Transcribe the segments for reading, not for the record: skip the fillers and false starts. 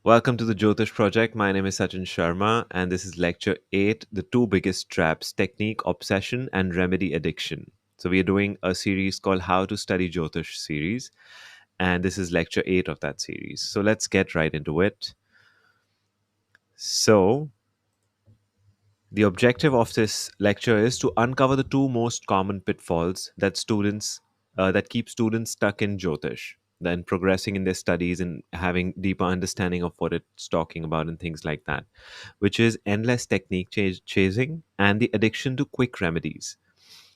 Welcome to the Jyotish project. My name is Sachin Sharma, and this is lecture 8, The Two Biggest Traps: Technique, Obsession, and Remedy Addiction. So, we are doing a series called How to Study Jyotish series, and this is lecture 8 of that series. So, let's get right into it. So, the objective of this lecture is to uncover the two most common pitfalls that keep students stuck in Jyotish, then progressing in their studies and having deeper understanding of what it's talking about and things like that, which is endless technique chasing and the addiction to quick remedies.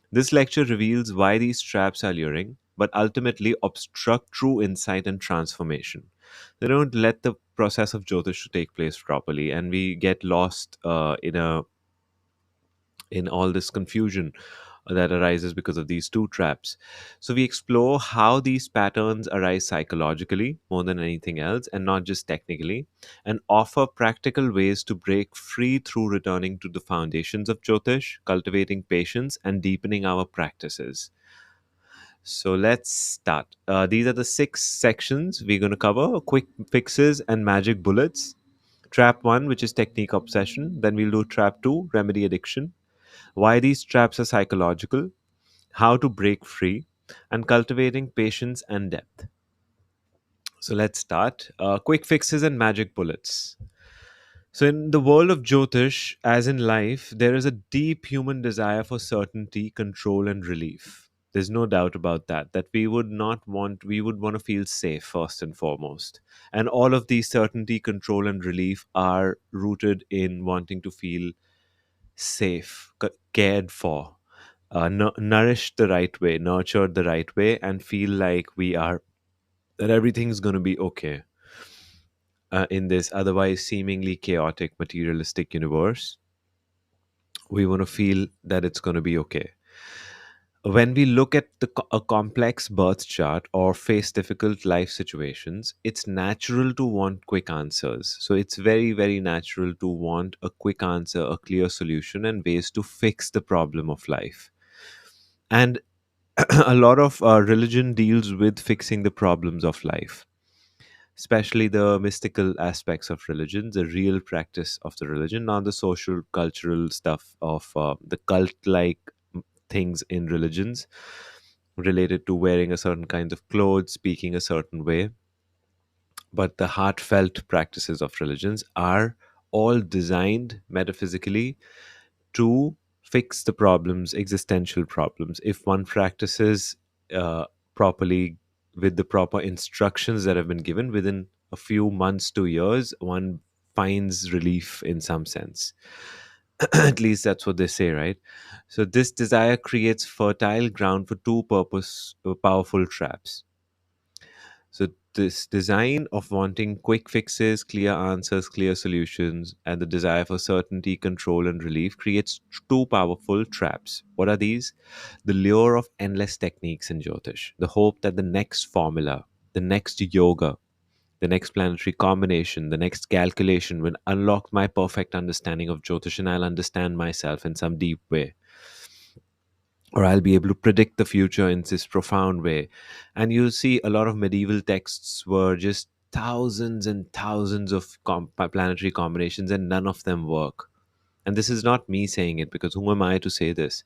This lecture reveals why these traps are alluring, but ultimately obstruct true insight and transformation. They don't let the process of Jyotish to take place properly, and we get lost in all this confusion that arises because of these two traps. So, we explore how these patterns arise psychologically more than anything else and not just technically, and offer practical ways to break free through returning to the foundations of Jyotish, cultivating patience, and deepening our practices. So, let's start. These are the 6 sections we're going to cover: quick fixes and magic bullets. Trap 1, which is technique obsession. Then we'll do trap 2, remedy addiction, why these traps are psychological, how to break free, and cultivating patience and depth. So let's start. Quick fixes and magic bullets. So, in the world of Jyotish, as in life, there is a deep human desire for certainty, control, and relief. There's no doubt about that, that we would want to feel safe first and foremost. And all of these certainty, control, and relief are rooted in wanting to feel safe, cared for, nourished the right way, nurtured the right way, and feel like that everything's going to be okay in this otherwise seemingly chaotic materialistic universe. We want to feel that it's going to be okay. When we look at a complex birth chart or face difficult life situations, it's natural to want quick answers. So it's very, very natural to want a quick answer, a clear solution, and ways to fix the problem of life. And a lot of religion deals with fixing the problems of life, especially the mystical aspects of religion, the real practice of the religion, not the social, cultural stuff of the cult like things in religions related to wearing a certain kind of clothes, speaking a certain way. But the heartfelt practices of religions are all designed metaphysically to fix the problems, existential problems. If one practices uh, properly with the proper instructions that have been given, within a few months to years, one finds relief in some sense. At least that's what they say, right? So this desire creates fertile ground for two powerful traps. So, this design of wanting quick fixes, clear answers, clear solutions, and the desire for certainty, control, and relief creates two powerful traps. What are these? The lure of endless techniques in Jyotish, the hope that the next formula, the next yoga, the next planetary combination, the next calculation will unlock my perfect understanding of Jyotish and I'll understand myself in some deep way, or I'll be able to predict the future in this profound way. And you'll see a lot of medieval texts were just thousands and thousands of planetary combinations, and none of them work. And this is not me saying it, because who am I to say this?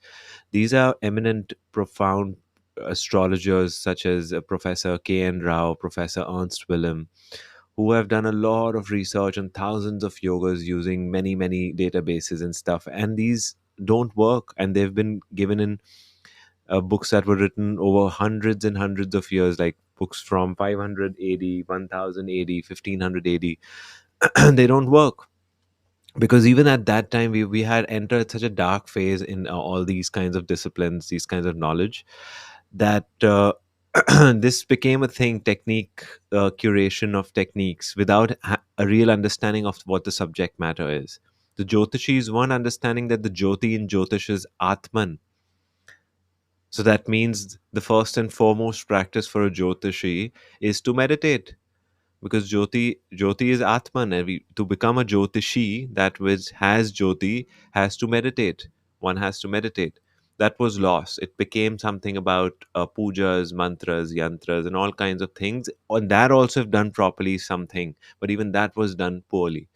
These are eminent, profound astrologers such as Professor K.N. Rao, Professor Ernst Willem, who have done a lot of research on thousands of yogas using many, many databases and stuff. And these don't work. And they've been given in books that were written over hundreds and hundreds of years, like books from 500 AD, 1000 AD, 1500 AD. They don't work, because even at that time we had entered such a dark phase in all these kinds of disciplines, these kinds of knowledge, that this became a thing, technique, curation of techniques without a real understanding of what the subject matter is. The Jyotishi is one understanding that the Jyoti in Jyotish is Atman. So that means the first and foremost practice for a Jyotishi is to meditate, because Jyoti is Atman, and to become a Jyotishi, that which has Jyoti, has to meditate. One has to meditate. that was lost. It became something about pujas, mantras, yantras, and all kinds of things. And that also, if done properly, is something, but even that was done poorly.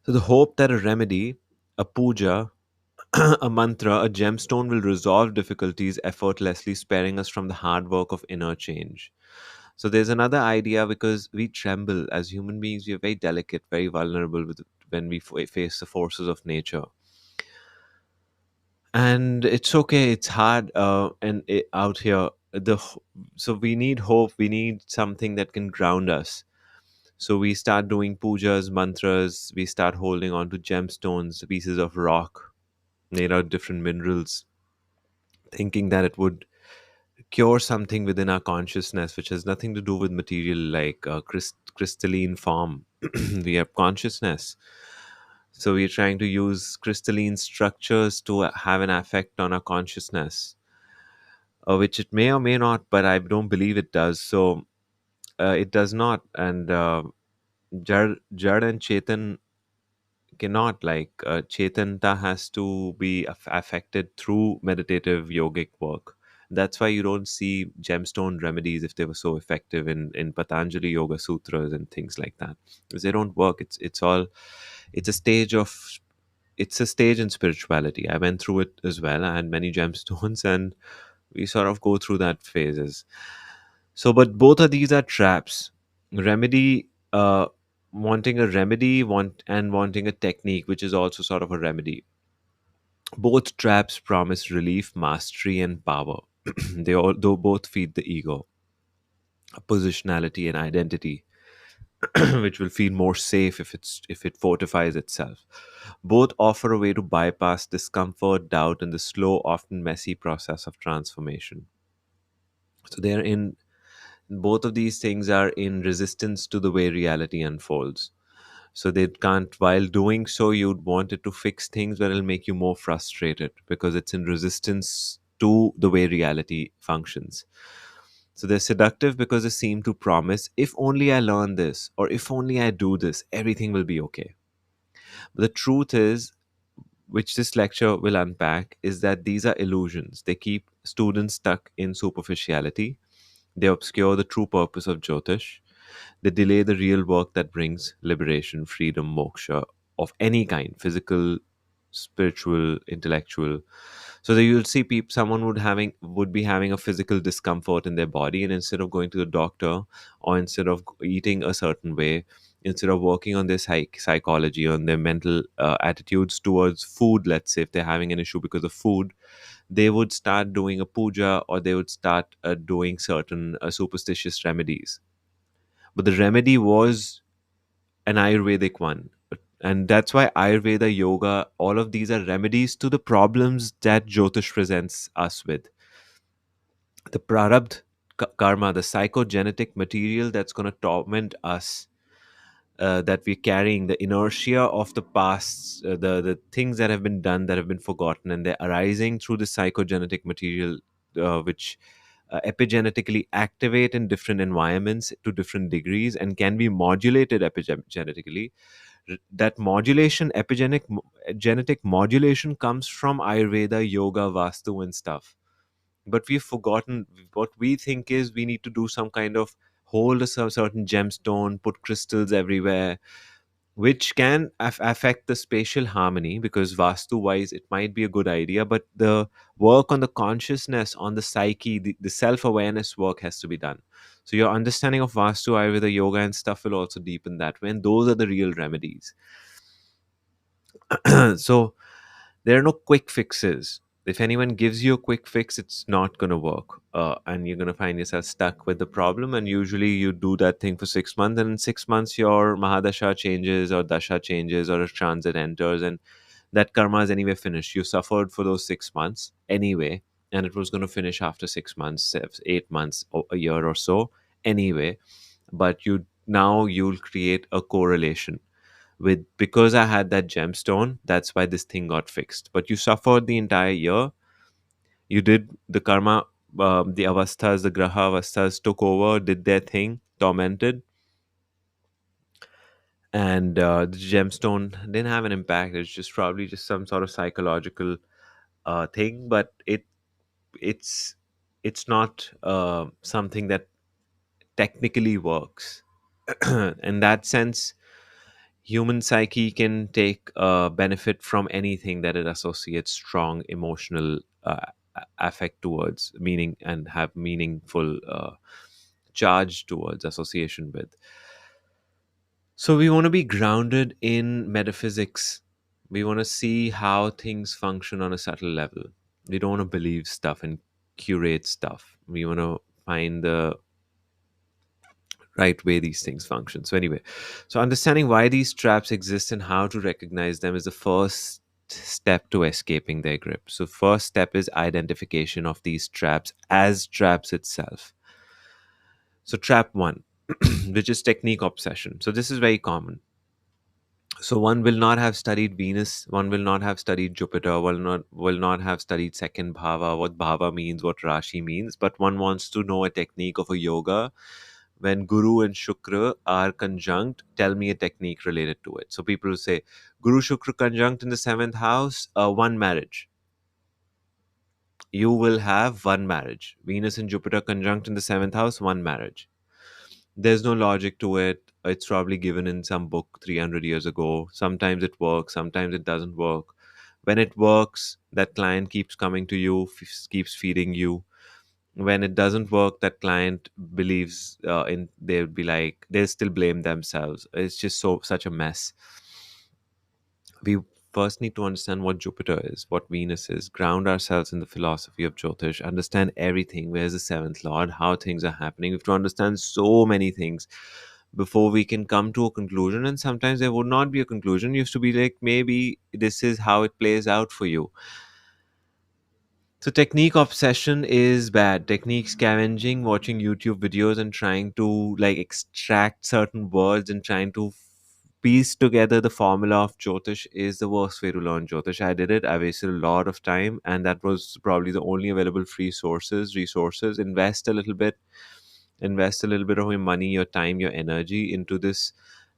So the hope that a remedy, a puja, a mantra, a gemstone will resolve difficulties effortlessly, sparing us from the hard work of inner change. So there's another idea, because we tremble as human beings. We are very delicate, very vulnerable when we face the forces of nature, and it's okay. It's hard, out here. So we need hope. We need something that can ground us. So we start doing pujas, mantras. We start holding on to gemstones, pieces of rock made out of different minerals, thinking that it would cure something within our consciousness, which has nothing to do with material, like crystalline form. We have consciousness. So we're trying to use crystalline structures to have an effect on our consciousness, which it may or may not, but I don't believe it does. So it does not. And Jad and Chetan cannot, like, Chetanta has to be affected through meditative yogic work. That's why you don't see gemstone remedies, if they were so effective in Patanjali Yoga Sutras and things like that, because they don't work. It's a stage of it's a stage in spirituality. I went through it as well. I had many gemstones, and we sort of go through that phases. So, but both of these are traps. Remedy, wanting a remedy, wanting a technique, which is also sort of a remedy. Both traps promise relief, mastery, and power. Though both feed the ego, positionality, and identity, which will feel more safe if it fortifies itself. Both offer a way to bypass discomfort, doubt, and the slow, often messy process of transformation. So they're in both of these things are in resistance to the way reality unfolds. So they can't, while doing so, you'd want it to fix things, but it'll make you more frustrated because it's in resistance to the way reality functions. So they're seductive because they seem to promise, if only I learn this, or if only I do this, everything will be okay. But the truth is, which this lecture will unpack, is that these are illusions. They keep students stuck in superficiality. They obscure the true purpose of Jyotish. They delay the real work that brings liberation, freedom, moksha of any kind, physical, spiritual, intellectual. So that you'll see people, someone would be having a physical discomfort in their body, and instead of going to the doctor, or instead of eating a certain way, instead of working on their psychology, on their mental attitudes towards food, let's say if they're having an issue because of food, they would start doing a puja, or they would start doing certain superstitious remedies. But the remedy was an Ayurvedic one. And that's why Ayurveda, yoga, all of these are remedies to the problems that Jyotish presents us with. The prarabdh karma, the psychogenetic material that's going to torment us, that we're carrying, the inertia of the past, the things that have been done, that have been forgotten, and they're arising through the psychogenetic material, which epigenetically activate in different environments to different degrees and can be modulated epigenetically. That modulation, genetic modulation, comes from Ayurveda, yoga, Vastu, and stuff. But we've forgotten. What we think is we need to do some kind of hold a certain gemstone, put crystals everywhere, which can affect the spatial harmony, because Vastu wise it might be a good idea, but the work on the consciousness, on the psyche, the self-awareness work has to be done. So your understanding of Vastu, Ayurveda, yoga, and stuff will also deepen that way, and those are the real remedies. So there are no quick fixes. If anyone gives you a quick fix, it's not going to work. And you're going to find yourself stuck with the problem. And usually you do that thing for 6 months, and in 6 months, your Mahadasha changes, or Dasha changes, or a transit enters, and that karma is anyway finished. You suffered for those 6 months anyway, and it was going to finish after 6 months, 8 months, or a year or so anyway. But you'll create a correlation with, because I had that gemstone, that's why this thing got fixed. But you suffered the entire year. You did the karma, the avasthas, the graha avasthas took over, did their thing, tormented, and the gemstone didn't have an impact. It's just probably just some sort of psychological thing, but it's it's not something that technically works. In that sense, human psyche can take benefit from anything that it associates strong emotional affect towards, meaning, and have meaningful charge towards association with. So we want to be grounded in metaphysics. We want to see how things function on a subtle level. We don't want to believe stuff and curate stuff. We want to find the right way these things function. So anyway, so understanding why these traps exist and how to recognize them is the first step to escaping their grip. So first step is identification of these traps as traps itself. So trap 1, which is technique obsession. So this is very common. So one will not have studied Venus, one will not have studied Jupiter, will not have studied second bhava, what bhava means, what Rashi means, but one wants to know a technique of a yoga. When Guru and Shukra are conjunct, tell me a technique related to it. So people will say, Guru Shukra conjunct in the seventh house, one marriage. You will have one marriage. Venus and Jupiter conjunct in the seventh house, one marriage. There's no logic to it. It's probably given in some book 300 years ago. Sometimes it works, sometimes it doesn't work. When it works, that client keeps coming to you, keeps feeding you. When it doesn't work, that client believes in, they'll be like, they'll still blame themselves. It's just such a mess. We first need to understand what Jupiter is, what Venus is, ground ourselves in the philosophy of Jyotish, understand everything. Where's the seventh lord, how things are happening. We have to understand so many things before we can come to a conclusion. And sometimes there would not be a conclusion. You have to be like, maybe this is how it plays out for you. So technique obsession is bad. Technique scavenging, watching YouTube videos and trying to like extract certain words and trying to piece together the formula of Jyotish is the worst way to learn Jyotish. I did it. I wasted a lot of time, and that was probably the only available free resources. Invest a little bit of your money, your time, your energy into this,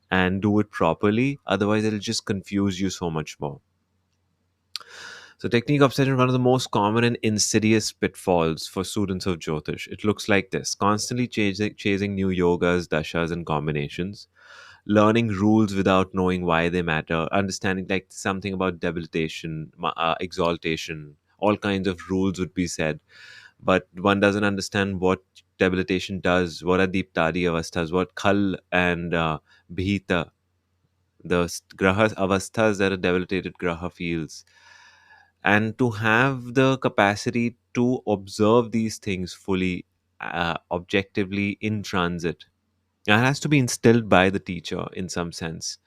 and do it properly. Otherwise, it'll just confuse you so much more. So, technique obsession is one of the most common and insidious pitfalls for students of Jyotish. It looks like this: constantly chasing new yogas, dashas, and combinations, learning rules without knowing why they matter, understanding like something about debilitation, exaltation, all kinds of rules would be said, but one doesn't understand what debilitation does, what are Deeptadi avasthas, what Kal and Bhita, the graha avasthas that a debilitated graha feels, and to have the capacity to observe these things fully, objectively in transit. It has to be instilled by the teacher in some sense.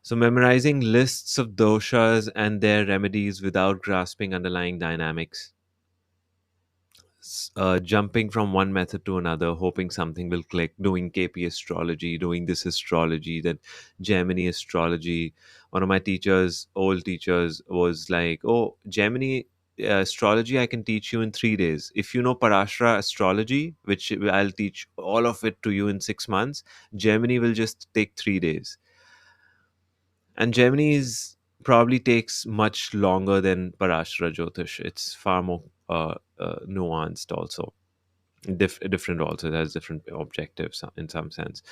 So, memorizing lists of doshas and their remedies without grasping underlying dynamics, jumping from one method to another, hoping something will click, doing KP astrology, doing this astrology, then Gemini astrology. One of my teachers, old teachers, was like, oh, Gemini astrology, I can teach you in 3 days. If you know Parashara astrology, which I'll teach all of it to you in 6 months, Gemini will just take 3 days. And Gemini is probably takes much longer than Parashara Jyotish. It's far more nuanced also. Different also. It has different objectives in some sense.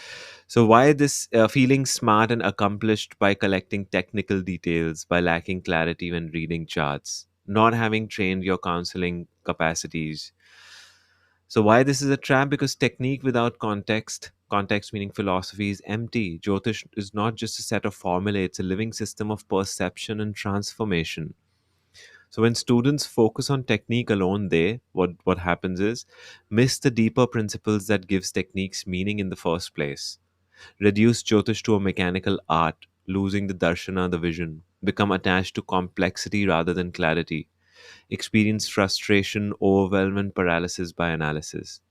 So why this feeling smart and accomplished by collecting technical details, by lacking clarity when reading charts, not having trained your counseling capacities. So why this is a trap? Because technique without context meaning philosophy, is empty. Jyotish is not just a set of formulae, it's a living system of perception and transformation. So when students focus on technique alone, they what happens is miss the deeper principles that gives techniques meaning in the first place. Reduce Jyotish to a mechanical art, losing the darshana, the vision, become attached to complexity rather than clarity, experience frustration, overwhelm, and paralysis by analysis.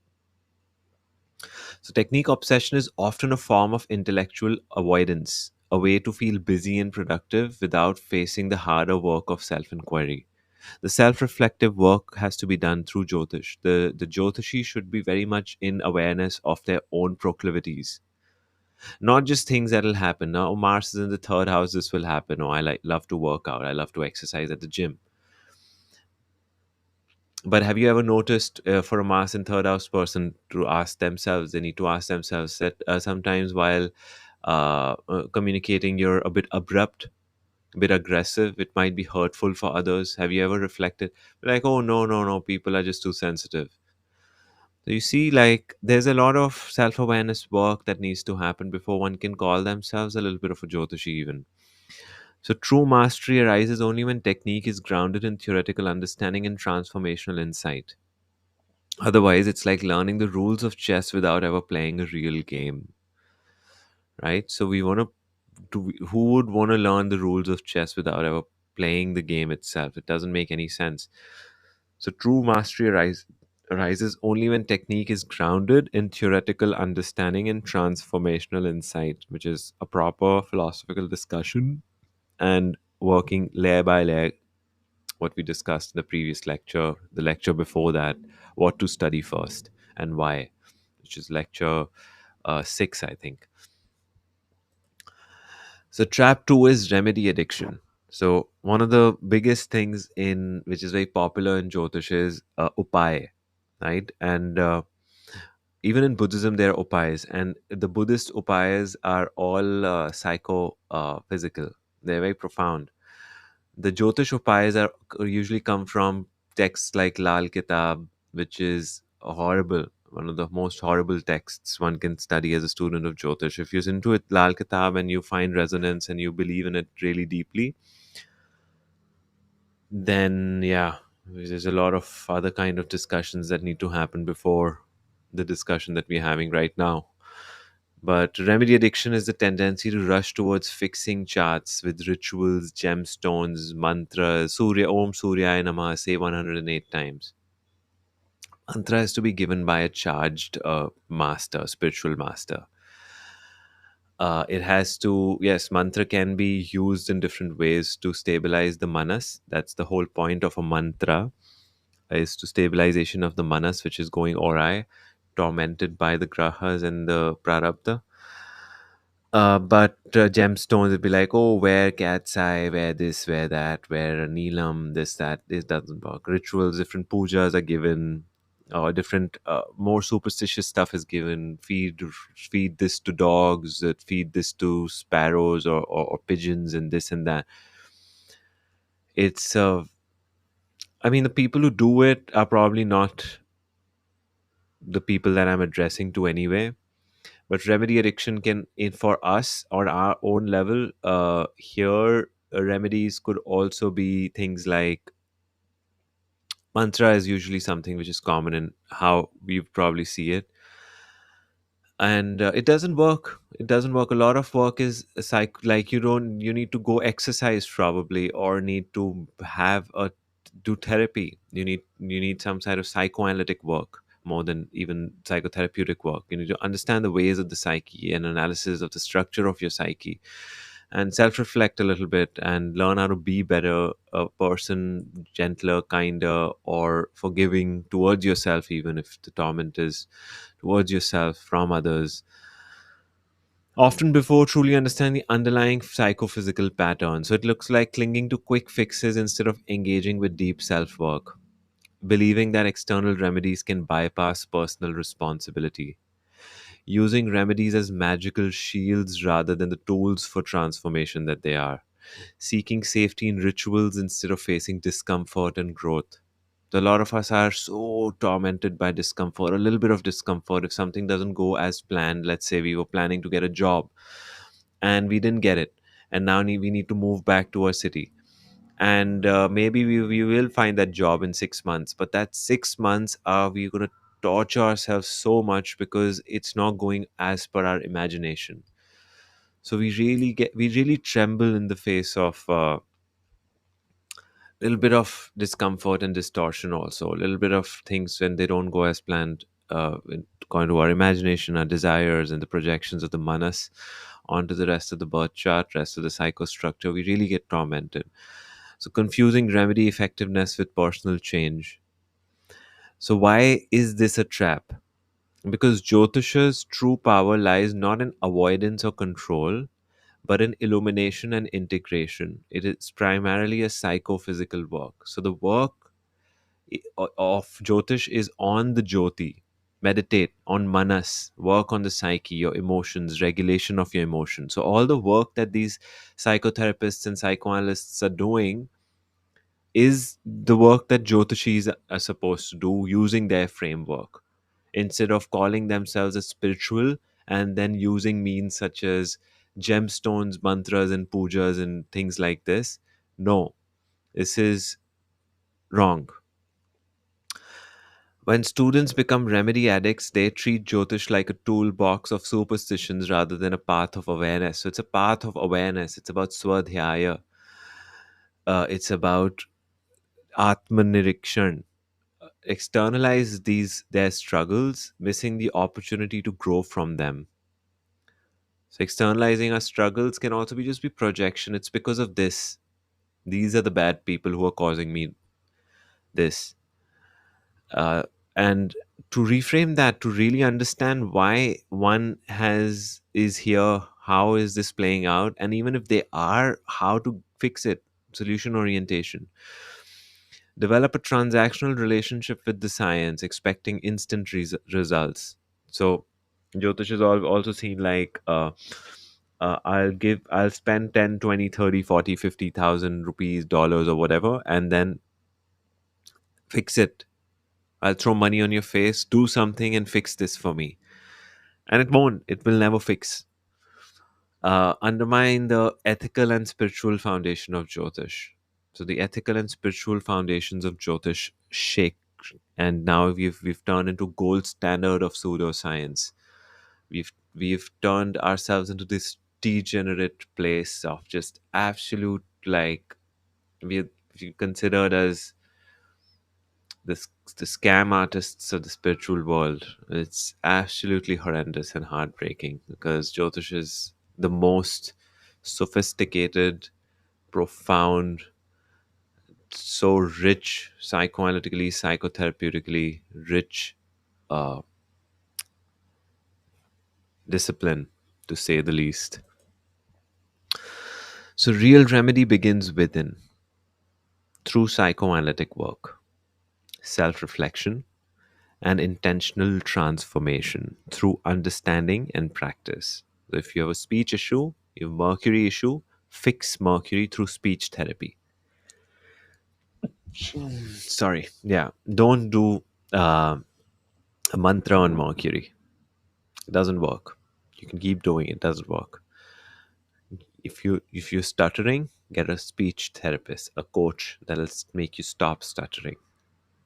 So, technique obsession is often a form of intellectual avoidance, a way to feel busy and productive without facing the harder work of self inquiry. The self reflective work has to be done through Jyotish. The Jyotishi should be very much in awareness of their own proclivities, not just things that will happen. Now, Mars is in the third house, this will happen. Oh, I love to work out, I love to exercise at the gym. But have you ever noticed, for a Mars and third house person to ask themselves, they need to ask themselves that sometimes while communicating, you're a bit abrupt, a bit aggressive. It might be hurtful for others. Have you ever reflected, like, oh, no, no, no, people are just too sensitive? So you see, like, there's a lot of self awareness work that needs to happen before one can call themselves a little bit of a Jyotishi, even. So true mastery arises only when technique is grounded in theoretical understanding and transformational insight. Otherwise, it's like learning the rules of chess without ever playing a real game, right? So we want to, who would want to learn the rules of chess without ever playing the game itself? It doesn't make any sense. So true mastery arises only when technique is grounded in theoretical understanding and transformational insight, which is a proper philosophical discussion and working layer by layer, what we discussed in the previous lecture, the lecture before that, what to study first and why, which is lecture 6, I think. So, trap 2 is remedy addiction. So, one of the biggest things in which is very popular in Jyotish is upay, right? And even in Buddhism, there are upayas, and the Buddhist upayas are all psycho physical. They're very profound. The Jyotish upayas are usually come from texts like Lal Kitab, which is horrible, one of the most horrible texts one can study as a student of Jyotish. If you're into it, Lal Kitab, and you find resonance and you believe in it really deeply, then yeah, there's a lot of other kind of discussions that need to happen before the discussion that we're having right now. But remedy addiction is the tendency to rush towards fixing charts with rituals, gemstones, mantras, Surya Om Surya Namah, say 108 times. Mantra has to be given by a charged master, spiritual master. It has to, yes, mantra can be used in different ways to stabilize the manas. That's the whole point of a mantra, is to stabilization of the manas, which is going awry, tormented by the grahas and the prarabdha. But gemstones would be like, oh, where cat's eye, where this, where that, where a neelam, this, that. This doesn't work. Rituals, different pujas are given, or different, more superstitious stuff is given. Feed this to dogs, feed this to sparrows or pigeons, and this and that. It's, I mean, the people who do it are probably not the people that I'm addressing to anyway. But remedy addiction can, in for us on our own level, here remedies could also be things like mantra is usually something which is common in how we probably see it, and it doesn't work. It doesn't work. A lot of work is like you need to go exercise probably, or need to have a do therapy. You need some sort of psychoanalytic work more than even psychotherapeutic work. You need to understand the ways of the psyche and analysis of the structure of your psyche, and self-reflect a little bit and learn how to be better a person, gentler, kinder, or forgiving towards yourself, even if the torment is towards yourself from others, often before truly understanding the underlying psychophysical pattern. So it looks like clinging to quick fixes instead of engaging with deep self work, believing that external remedies can bypass personal responsibility, using remedies as magical shields rather than the tools for transformation that they are, seeking safety in rituals instead of facing discomfort and growth. A lot of us are so tormented by discomfort, a little bit of discomfort. If something doesn't go as planned, let's say we were planning to get a job and we didn't get it, and now we need to move back to our city. And maybe we will find that job in 6 months, but that 6 months, are we going to torture ourselves so much because it's not going as per our imagination? So we really tremble in the face of little bit of discomfort and distortion, also a little bit of things when they don't go as planned, according to our imagination, our desires, and the projections of the manas onto the rest of the birth chart, rest of the psychostructure. We really get tormented. So confusing remedy effectiveness with personal change. So why is this a trap? Because Jyotisha's true power lies not in avoidance or control, but in illumination and integration. It is primarily a psychophysical work. So the work of Jyotish is on the Jyoti. Meditate on manas, work on the psyche, your emotions, regulation of your emotions. So, all the work that these psychotherapists and psychoanalysts are doing is the work that Jyotishis are supposed to do using their framework. Instead of calling themselves as spiritual and then using means such as gemstones, mantras, and pujas and things like this. No, this is wrong. When students become remedy addicts, they treat Jyotish like a toolbox of superstitions rather than a path of awareness. So it's a path of awareness. It's about swadhyaya. It's about atmanirikshan. Externalize these their struggles, missing the opportunity to grow from them. So externalizing our struggles can also be just be projection. It's because of this. These are the bad people who are causing me this. And to reframe that, to really understand why one has is here, how is this playing out, and even if they are, how to fix it. Solution orientation. Develop a transactional relationship with the science, expecting instant results. So Jyotish is also seen like I'll spend 10, 20, 30, 40, 50,000 rupees, dollars, or whatever, and then fix it. I'll throw money on your face, do something and fix this for me. And it won't, it will never fix. Undermine the ethical and spiritual foundation of Jyotish. So the ethical and spiritual foundations of Jyotish shake, and now we've turned into gold standard of pseudoscience. We've turned ourselves into this degenerate place of just absolute, like, we considered as the scam artists of the spiritual world. It's absolutely horrendous and heartbreaking because Jyotish is the most sophisticated, profound, so rich psychoanalytically, psychotherapeutically rich uh, discipline, to say the least. So, real remedy begins within through psychoanalytic work, self reflection, and intentional transformation through understanding and practice. So if you have a speech issue, you have mercury issue, fix mercury through speech therapy. Sorry, yeah, don't do a mantra on mercury. It doesn't work. You can keep doing it, it doesn't work. If you're stuttering, get a speech therapist, a coach that'll make you stop stuttering.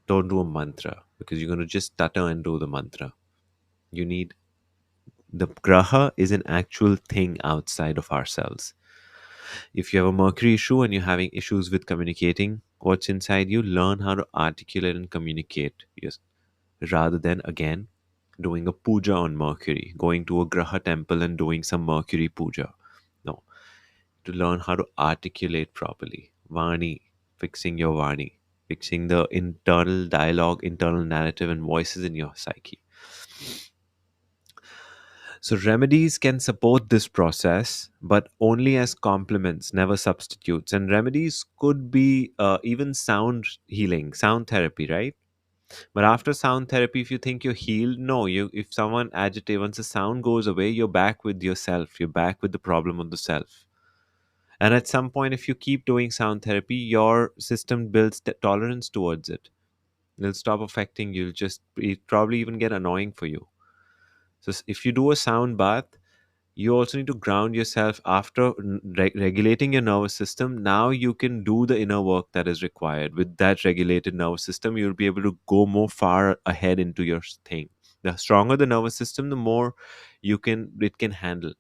Don't do a mantra because you're going to just stutter and do the mantra. You need the graha is an actual thing outside of ourselves. If you have a mercury issue and you're having issues with communicating what's inside you, learn how to articulate and communicate. Yes, rather than again doing a puja on mercury, going to a graha temple and doing some mercury puja. No, to learn how to articulate properly. Vani, fixing your vani, fixing the internal dialogue, internal narrative, and voices in your psyche. So, remedies can support this process, but only as complements, never substitutes. And remedies could be even sound healing, sound therapy, right? But after sound therapy, if you think you're healed, no. You, if someone agitates, once the sound goes away, you're back with yourself. You're back with the problem of the self. And at some point, if you keep doing sound therapy, your system builds tolerance towards it. It'll stop affecting you. It probably even get annoying for you. So if you do a sound bath, you also need to ground yourself after regulating your nervous system. Now you can do the inner work that is required. With that regulated nervous system, you'll be able to go more far ahead into your thing. The stronger the nervous system, the more it can handle.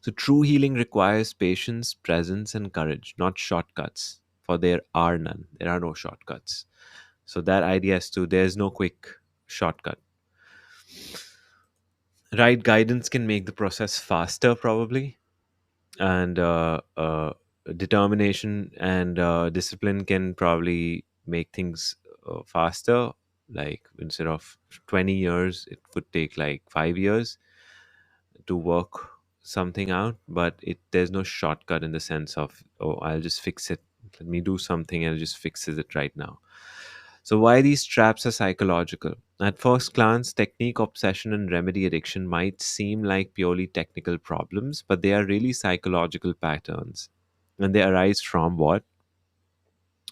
So true healing requires patience, presence, and courage, not shortcuts. For there are none. There are no shortcuts. So that idea is to there's no quick shortcut. Right guidance can make the process faster, probably, and determination and discipline can probably make things faster. Like instead of 20 years, it would take like 5 years to work something out. But there's no shortcut in the sense of, oh, I'll just fix it Let me do something and it just fixes it right now. So, why these traps are psychological? At first glance, technique, obsession, and remedy addiction might seem like purely technical problems, but they are really psychological patterns. And they arise from what?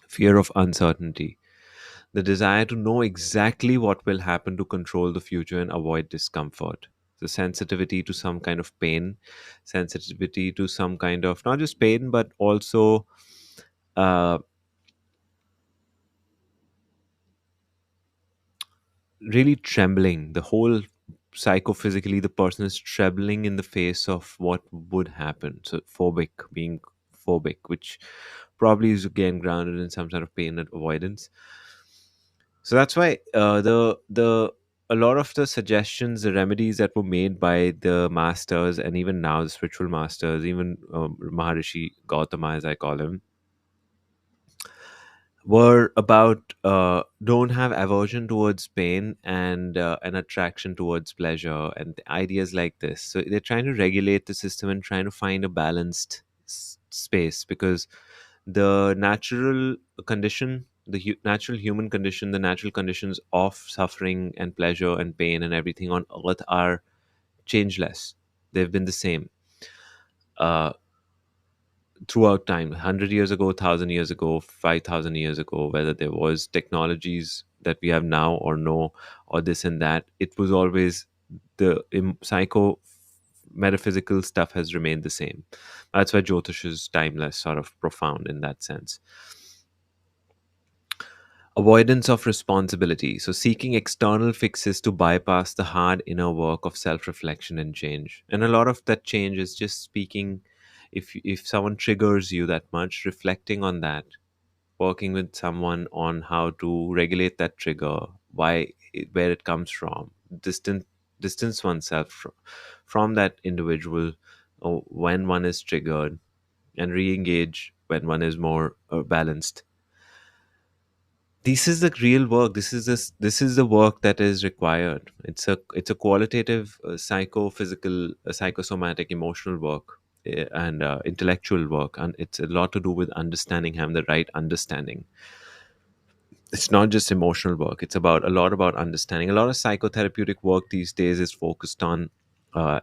Fear of uncertainty, the desire to know exactly what will happen to control the future and avoid discomfort, the sensitivity to some kind of pain, sensitivity to some kind of not just pain, but also uh, really trembling. The whole psychophysically, the person is trembling in the face of what would happen. So, phobic, being phobic, which probably is again grounded in some sort of pain and avoidance. So that's why the a lot of the suggestions, the remedies that were made by the masters, and even now the spiritual masters, even Maharishi Gautama, as I call him, were about don't have aversion towards pain and an attraction towards pleasure and ideas like this. So they're trying to regulate the system and trying to find a balanced space, because the natural condition, the natural human condition, the natural conditions of suffering and pleasure and pain and everything on earth are changeless. They've been the same. Uh, Throughout time, 100 years ago, 1,000 years ago, 5,000 years ago, whether there was technologies that we have now or no, or this and that, it was always the psycho metaphysical stuff has remained the same. That's why Jyotish is timeless, sort of profound in that sense. Avoidance of responsibility. So, seeking external fixes to bypass the hard inner work of self reflection and change. And a lot of that change is just speaking. If someone triggers you that much, reflecting on that, working with someone on how to regulate that trigger, where it comes from, distance oneself from that individual when one is triggered, and re engage when one is more balanced. This is the real work. This is the work that is required. It's a qualitative psychophysical psychosomatic emotional work, and intellectual work, and it's a lot to do with understanding, having the right understanding. It's not just emotional work. It's about a lot about understanding. A lot of psychotherapeutic work these days is focused on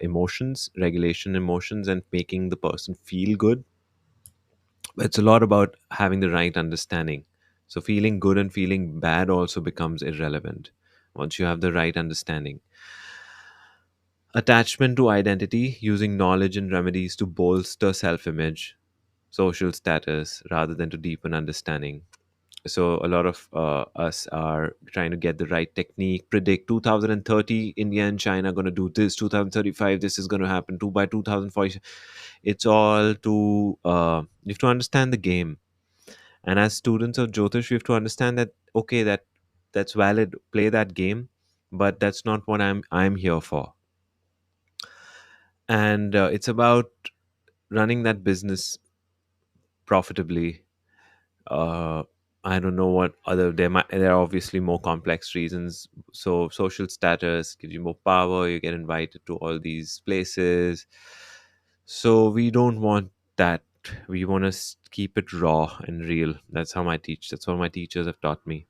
emotions, regulation emotions, and making the person feel good. It's a lot about having the right understanding. So feeling good and feeling bad also becomes irrelevant once you have the right understanding. Attachment to identity, using knowledge and remedies to bolster self-image, social status, rather than to deepen understanding. So a lot of us are trying to get the right technique, predict 2030 India and China are going to do this, 2035 this is going to happen, 2 by 2040. It's all to you have to understand the game. And as students of Jyotish, we have to understand that okay, that's valid. Play that game, but that's not what I'm here for. And it's about running that business profitably. Uh, I don't know what other there are obviously more complex reasons. So social status gives you more power. You get invited to all these places. So we don't want that. We want to keep it raw and real. That's how I teach. That's what my teachers have taught me.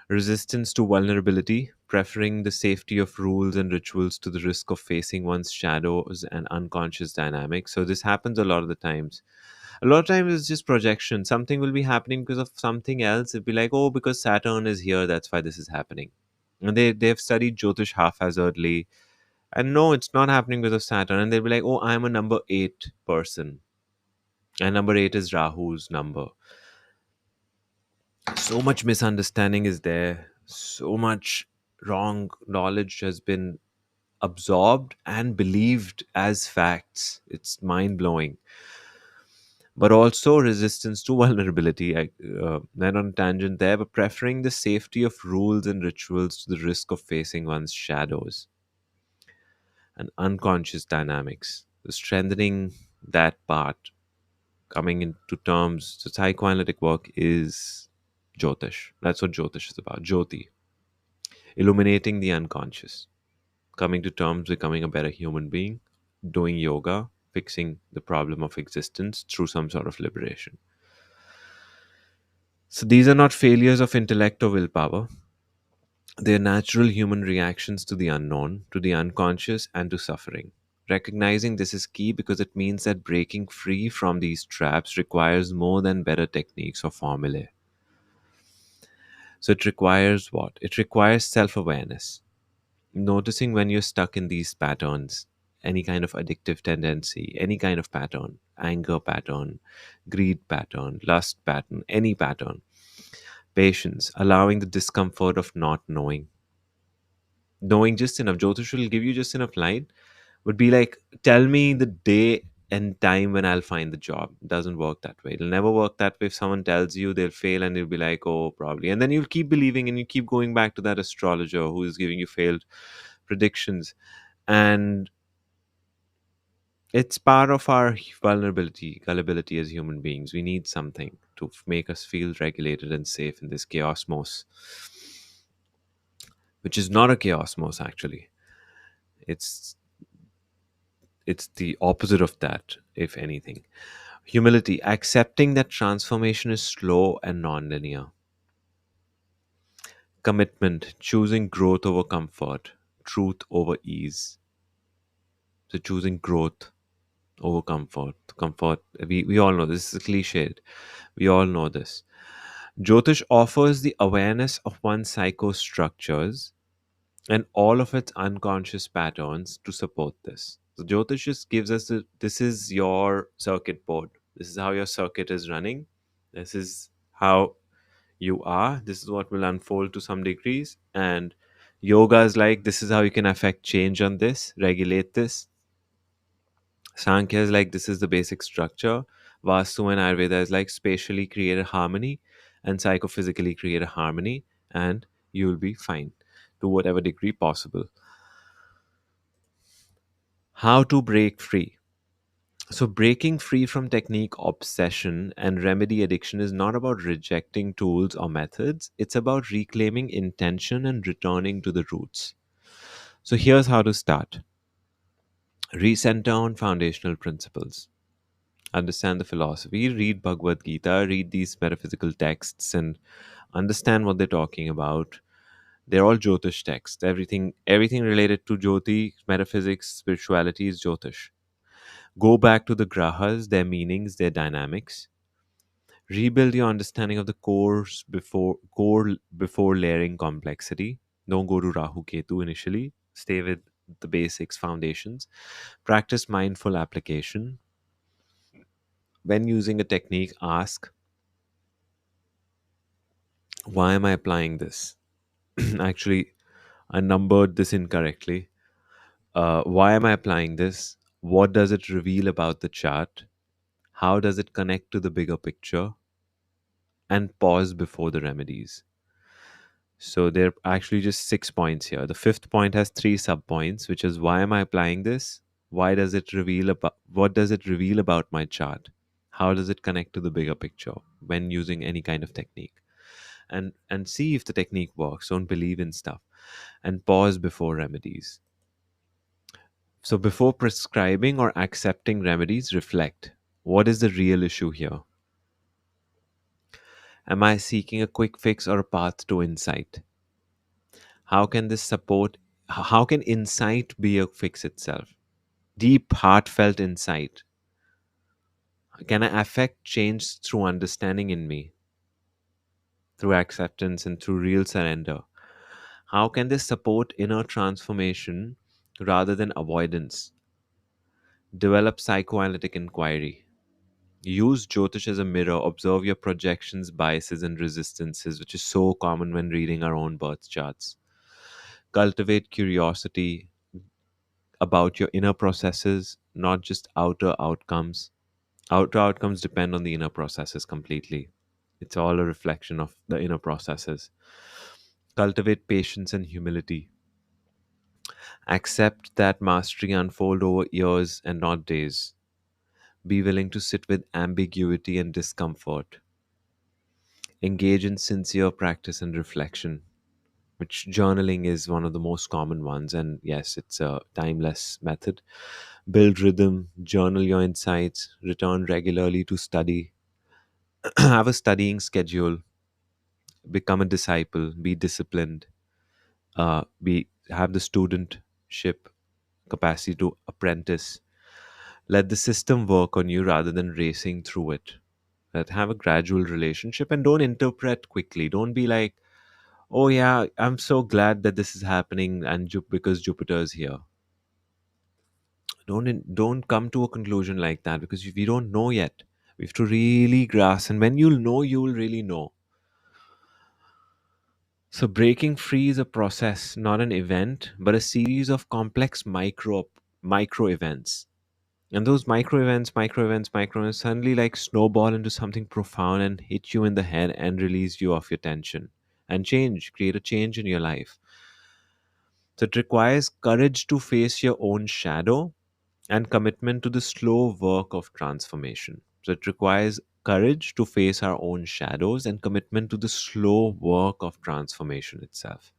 Resistance to vulnerability, preferring the safety of rules and rituals to the risk of facing one's shadows and unconscious dynamics. So this happens a lot of the times. A lot of times it's just projection. Something will be happening because of something else. It'll be like, oh, because Saturn is here, that's why this is happening. And they've studied Jyotish haphazardly. And no, it's not happening because of Saturn. And they'll be like, oh, I'm a number 8 person. And number 8 is Rahu's number. So much misunderstanding is there. So much wrong knowledge has been absorbed and believed as facts. It's mind blowing. But also resistance to vulnerability. Not on a tangent there, but preferring the safety of rules and rituals to the risk of facing one's shadows and unconscious dynamics. So strengthening that part, coming into terms. So psychoanalytic work is Jyotish. That's what Jyotish is about. Jyoti, illuminating the unconscious, coming to terms, becoming a better human being, doing yoga, fixing the problem of existence through some sort of liberation. So these are not failures of intellect or willpower. They are natural human reactions to the unknown, to the unconscious, and to suffering. Recognizing this is key because it means that breaking free from these traps requires more than better techniques or formulae. So it requires what? It requires self awareness, noticing when you're stuck in these patterns, any kind of addictive tendency, any kind of pattern, anger pattern, greed pattern, lust pattern, any pattern. Patience, allowing the discomfort of not knowing. Knowing just enough. Jyotish will give you just enough light. Would be like, tell me the day and time when I'll find the job. Doesn't work that way. It'll never work that way. If someone tells you, they'll fail and you'll be like, oh, probably. And then you'll keep believing and you keep going back to that astrologer who is giving you failed predictions. And it's part of our vulnerability, gullibility as human beings. We need something to make us feel regulated and safe in this chaosmos, which is not a chaosmos actually. It's it's the opposite of that, if anything. Humility, accepting that transformation is slow and non-linear. Commitment, choosing growth over comfort, truth over ease. So choosing growth over comfort. Comfort, we all know this is cliched. We all know this. Jyotish offers the awareness of one's psychostructures and all of its unconscious patterns to support this. So Jyotish just gives us this is your circuit board. This is how your circuit is running. This is how you are. This is what will unfold to some degrees. And yoga is like this is how you can affect change on this, regulate this. Sankhya is like this is the basic structure. Vastu and Ayurveda is like spatially create a harmony and psychophysically create a harmony, and you'll be fine to whatever degree possible. How to break free. So, breaking free from technique obsession and remedy addiction is not about rejecting tools or methods, it's about reclaiming intention and returning to the roots. So, here's how to start: recenter on foundational principles, understand the philosophy, read Bhagavad Gita, read these metaphysical texts, and understand what they're talking about. They're all Jyotish texts. Everything related to Jyoti, metaphysics, spirituality is Jyotish. Go back to the grahas, their meanings, their dynamics. Rebuild your understanding of the core before layering complexity. Don't go to Rahu Ketu initially. Stay with the basics, foundations. Practice mindful application. When using a technique, ask, why am I applying this? Actually, I numbered this incorrectly. Why am I applying this? What does it reveal about the chart? How does it connect to the bigger picture? And pause before the remedies. So there are actually just 6 points here. The fifth point has three subpoints, which is why am I applying this? Why does it reveal about what does it reveal about my chart? How does it connect to the bigger picture when using any kind of technique? And see if the technique works. Don't believe in stuff. And pause before remedies. So before prescribing or accepting remedies, reflect. What is the real issue here? Am I seeking a quick fix or a path to insight? How can this support? How can insight be a fix itself? Deep, heartfelt insight. Can I affect change through understanding in me, through acceptance, and through real surrender? How can this support inner transformation rather than avoidance? Develop psychoanalytic inquiry. Use Jyotish as a mirror. Observe your projections, biases, and resistances, which is so common when reading our own birth charts. Cultivate curiosity about your inner processes, not just outer outcomes. Outer outcomes depend on the inner processes completely. It's all a reflection of the inner processes. Cultivate patience and humility. Accept that mastery unfold over years and not days. Be willing to sit with ambiguity and discomfort. Engage in sincere practice and reflection, which journaling is one of the most common ones. And yes, it's a timeless method. Build rhythm, journal your insights, return regularly to study, have a studying schedule. become a disciple, be disciplined, be have the studentship capacity to apprentice. Let the system work on you rather than racing through it. That have a gradual relationship and don't interpret quickly. Don't be like, oh yeah, I'm so glad that this is happening and because Jupiter is here. Don't come to a conclusion like that because we don't know yet. We have to really grasp, and when you'll know, you will really know. So breaking free is a process, not an event, but a series of complex micro events. And those micro events suddenly like snowball into something profound and hit you in the head and release you of your tension and create a change in your life. So it requires courage to face your own shadow and commitment to the slow work of transformation. So it requires courage to face our own shadows and commitment to the slow work of transformation itself.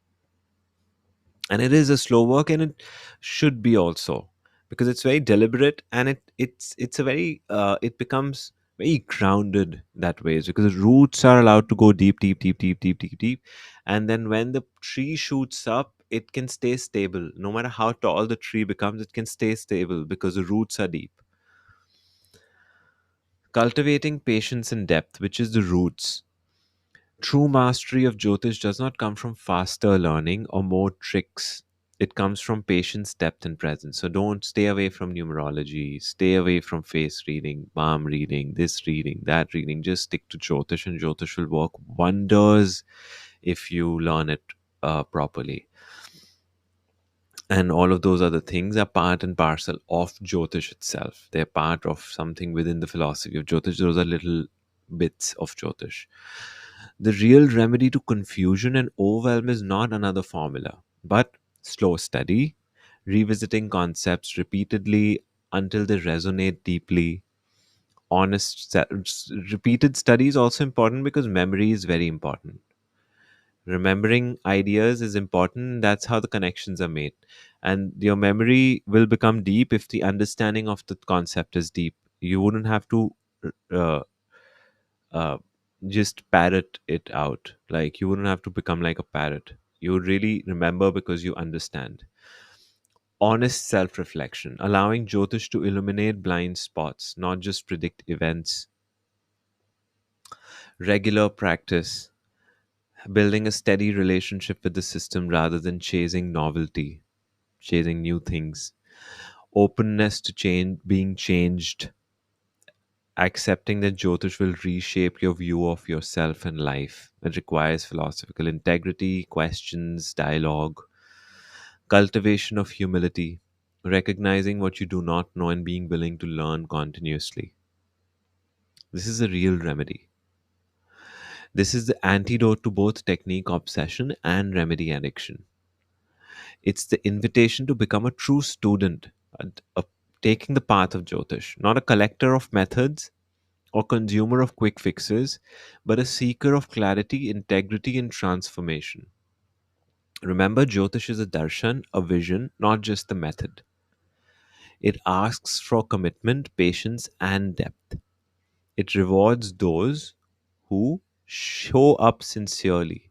And it is a slow work, and it should be also, because it's very deliberate, and it's a very it becomes very grounded that way, because roots are allowed to go deep, and then when the tree shoots up, it can stay stable no matter how tall the tree becomes. It can stay stable because the roots are deep. Cultivating patience and depth, which is the roots. True mastery of Jyotish does not come from faster learning or more tricks. It comes from patience, depth, and presence. So don't stay away from numerology, stay away from face reading, palm reading, this reading, that reading. Just stick to Jyotish, and Jyotish will work wonders if you learn it properly. And all of those other things are part and parcel of Jyotish itself. They're part of something within the philosophy of Jyotish. Those are little bits of Jyotish. The real remedy to confusion and overwhelm is not another formula, but slow study, revisiting concepts repeatedly until they resonate deeply. Repeated study is also important because memory is very important. Remembering ideas is important. That's how the connections are made. And your memory will become deep if the understanding of the concept is deep. You wouldn't have to uh, uh, just parrot it out. Like, you wouldn't have to become like a parrot. You would really remember because you understand. Honest self reflection, allowing Jyotish to illuminate blind spots, not just predict events. Regular practice, building a steady relationship with the system rather than chasing novelty, chasing new things. Openness to change, being changed, accepting that Jyotish will reshape your view of yourself and life. It requires philosophical integrity, questions, dialogue, cultivation of humility, recognizing what you do not know and being willing to learn continuously. This is a real remedy. This is the antidote to both technique obsession and remedy addiction. It's the invitation to become a true student, taking the path of Jyotish, not a collector of methods or consumer of quick fixes, but a seeker of clarity, integrity, and transformation. Remember, Jyotish is a darshan, a vision, not just the method. It asks for commitment, patience, and depth. It rewards those who show up sincerely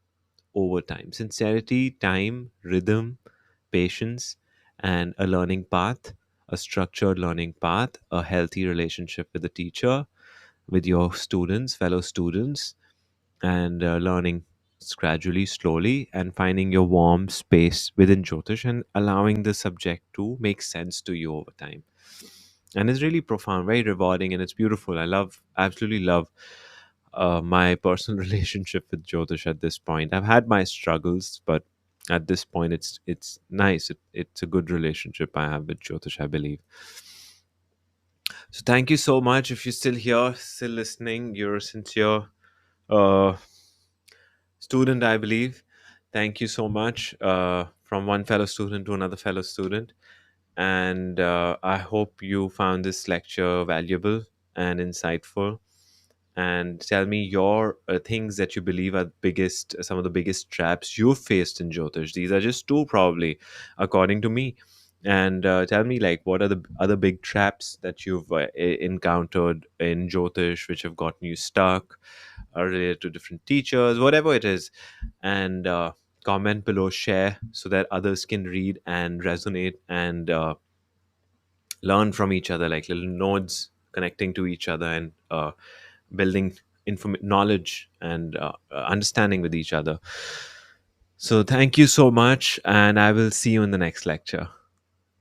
over time. Sincerity, time, rhythm, patience, and a learning path, a structured learning path, a healthy relationship with the teacher, with your students, fellow students, and learning gradually, slowly, and finding your warm space within Jyotish and allowing the subject to make sense to you over time. And it's really profound, very rewarding, and it's beautiful. Absolutely love my personal relationship with Jyotish at this point. I've had my struggles, but at this point, it's nice. It's a good relationship I have with Jyotish, I believe. So thank you so much. If you're still here, still listening, you're a sincere uh, student, I believe. Thank you so much, from one fellow student to another fellow student. And I hope you found this lecture valuable and insightful. And tell me your things that you believe are some of the biggest traps you've faced in Jyotish. These are just two, probably, according to me. And tell me, like, what are the other big traps that you've encountered in Jyotish which have gotten you stuck, related to different teachers, whatever it is. And comment below, share so that others can read and resonate and learn from each other, like little nodes connecting to each other and building knowledge and understanding with each other. So, thank you so much, and I will see you in the next lecture.